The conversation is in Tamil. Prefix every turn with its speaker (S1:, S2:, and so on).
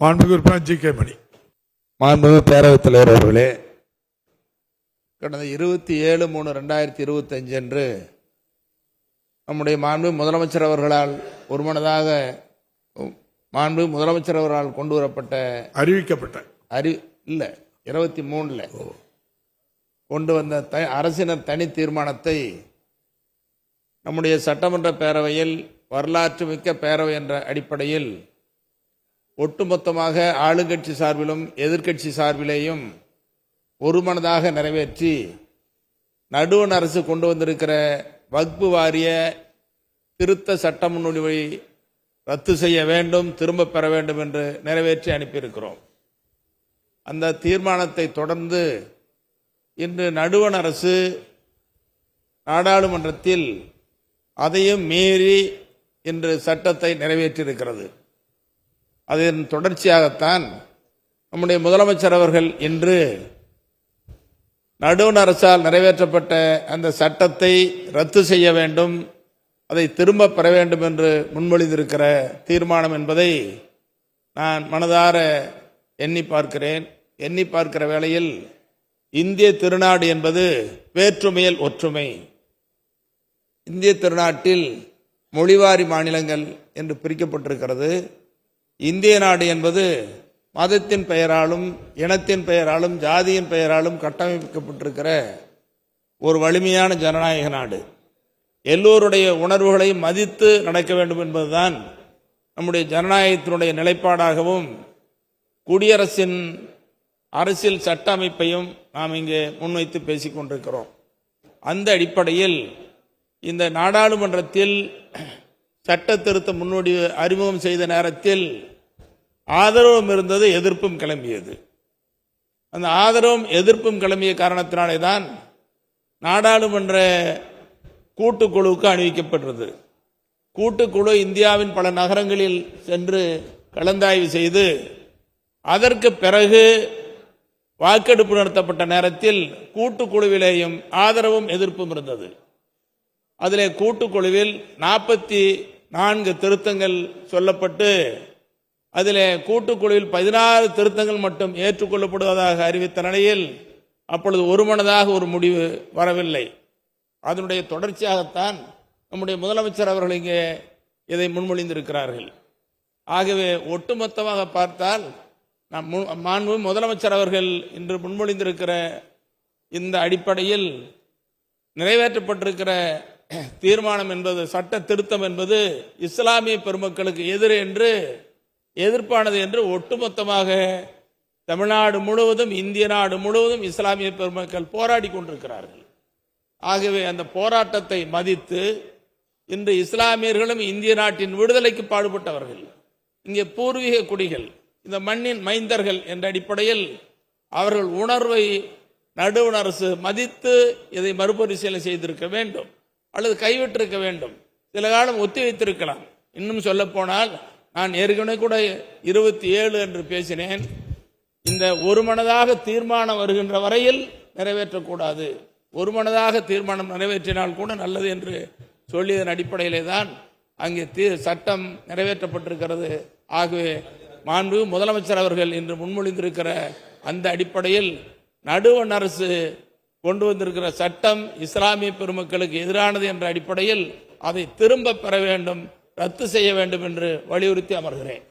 S1: மாண்புமிகு உறுப்பினர் ஜி கே மணி.
S2: மாண்புமிகு பேரவைத் தலைவர் அவர்களே, கடந்த 27/3/2025 அன்று நம்முடைய மாண்புமிகு முதலமைச்சர் அவர்களால் ஒருமனதாக முதலமைச்சர் அவர்களால் கொண்டு வரப்பட்ட
S1: அறிவிக்கப்பட்ட
S2: 23 கொண்டு வந்த அரசினர் தனி தீர்மானத்தை நம்முடைய சட்டமன்ற பேரவையில் வரலாற்று மிக்க பேரவை என்ற அடிப்படையில் ஒட்டுமொத்தமாக ஆளுங்கட்சி சார்பிலும் எதிர்க்கட்சி சார்பிலேயும் ஒருமனதாக நிறைவேற்றி நடுவண் அரசு கொண்டு வந்திருக்கிற வக்பு வாரிய திருத்த சட்ட முன்வடிவை ரத்து செய்ய வேண்டும், திரும்ப பெற வேண்டும் என்று நிறைவேற்றி அனுப்பியிருக்கிறோம். அந்த தீர்மானத்தை தொடர்ந்து இன்று நடுவண் அரசு நாடாளுமன்றத்தில் அதையும் மீறி இன்று சட்டத்தை நிறைவேற்றியிருக்கிறது. அதன் தொடர்ச்சியாகத்தான் நம்முடைய முதலமைச்சர் அவர்கள் இன்று நடுவண் அரசால் நிறைவேற்றப்பட்ட அந்த சட்டத்தை ரத்து செய்ய வேண்டும், அதை திரும்ப பெற வேண்டும் என்று முன்மொழிந்திருக்கிற தீர்மானம் என்பதை நான் மனதார எண்ணி பார்க்கிற வேளையில் இந்திய திருநாடு என்பது வேற்றுமையில் ஒற்றுமை. இந்திய திருநாட்டில் மொழிவாரி மாநிலங்கள் என்று பிரிக்கப்பட்டிருக்கிறது. இந்திய நாடு என்பது மதத்தின் பெயராலும் இனத்தின் பெயராலும் ஜாதியின் பெயராலும் கட்டமைக்கப்பட்டிருக்கிற ஒரு வலிமையான ஜனநாயக நாடு. எல்லோருடைய உணர்வுகளையும் மதித்து நடக்க வேண்டும் என்பதுதான் நம்முடைய ஜனநாயகத்தினுடைய நிலைப்பாடாகவும் குடியரசின் அரசியல் சட்ட அமைப்பையும் நாம் இங்கே முன்வைத்து பேசிக் கொண்டிருக்கிறோம். அந்த அடிப்படையில் இந்த நாடாளுமன்றத்தில் சட்ட திருத்த முன்வடிவு அறிமுகம் செய்த நேரத்தில் ஆதரவும் இருந்தது, எதிர்ப்பும் கிளம்பியது. அந்த ஆதரவும் எதிர்ப்பும் கிளம்பிய காரணத்தினாலே தான் நாடாளுமன்ற கூட்டுக்குழுவுக்கு அணிவிக்கப்பட்டது. கூட்டுக்குழு இந்தியாவின் பல நகரங்களில் சென்று கலந்தாய்வு செய்து அதற்கு பிறகு வாக்கெடுப்பு நடத்தப்பட்ட நேரத்தில் கூட்டுக்குழுவிலேயும் ஆதரவும் எதிர்ப்பும் இருந்தது. அதிலே கூட்டுக்குழுவில் 44 திருத்தங்கள் சொல்லப்பட்டு அதிலே கூட்டுக்குழுவில் 16 திருத்தங்கள் மட்டும் ஏற்றுக்கொள்ளப்படுவதாக அறிவித்த நிலையில் அப்பொழுது ஒருமனதாக ஒரு முடிவு வரவில்லை. அதனுடைய தொடர்ச்சியாகத்தான் நம்முடைய முதலமைச்சர் அவர்கள் இங்கே இதை முன்மொழிந்திருக்கிறார்கள். ஆகவே ஒட்டுமொத்தமாக பார்த்தால் மாண்பு முதலமைச்சர் அவர்கள் இன்று முன்மொழிந்திருக்கிற இந்த அடிப்படையில் நிறைவேற்றப்பட்டிருக்கிற தீர்மானம் என்பது, சட்ட திருத்தம் என்பது இஸ்லாமிய பெருமக்களுக்கு எதிர்ப்பானது என்று ஒட்டுமொத்தமாக தமிழ்நாடு முழுவதும் இந்திய நாடு முழுவதும் இஸ்லாமிய பெருமக்கள் போராடி கொண்டிருக்கிறார்கள். ஆகவே அந்த போராட்டத்தை மதித்து இன்று இஸ்லாமியர்களும் இந்திய நாட்டின் விடுதலைக்கு பாடுபட்டவர்கள், இங்கே பூர்வீக குடிகள், இந்த மண்ணின் மைந்தர்கள் என்ற அடிப்படையில் அவர்கள் உணர்வை நடுவண் அரசு மதித்து இதை மறுபரிசீலனை செய்திருக்க வேண்டும் அல்லது கைவிட்டிருக்க வேண்டும். சில காலம் ஒத்தி வைத்திருக்கலாம். இன்னும் சொல்ல போனால் நான் ஏற்கனவே கூட 27 என்று பேசினேன். இந்த ஒருமனதாக தீர்மானம் வருகின்ற வரையில் நிறைவேற்றக்கூடாது, ஒருமனதாக தீர்மானம் நிறைவேற்றினால் கூட நல்லது என்று சொல்லியதன் அடிப்படையிலே தான் அங்கே சட்டம் நிறைவேற்றப்பட்டிருக்கிறது. ஆகவே மாண்பு முதலமைச்சர் அவர்கள் இன்று முன்மொழிந்திருக்கிற அந்த அடிப்படையில் நடுவண் அரசு கொண்டு வந்திருக்கிற சட்டம் இஸ்லாமிய பெருமக்களுக்கு எதிரானது என்ற அடிப்படையில் அதை திரும்ப பெற வேண்டும், ரத்து செய்ய வேண்டும் என்று வலியுறுத்தி அமர்கிறேன்.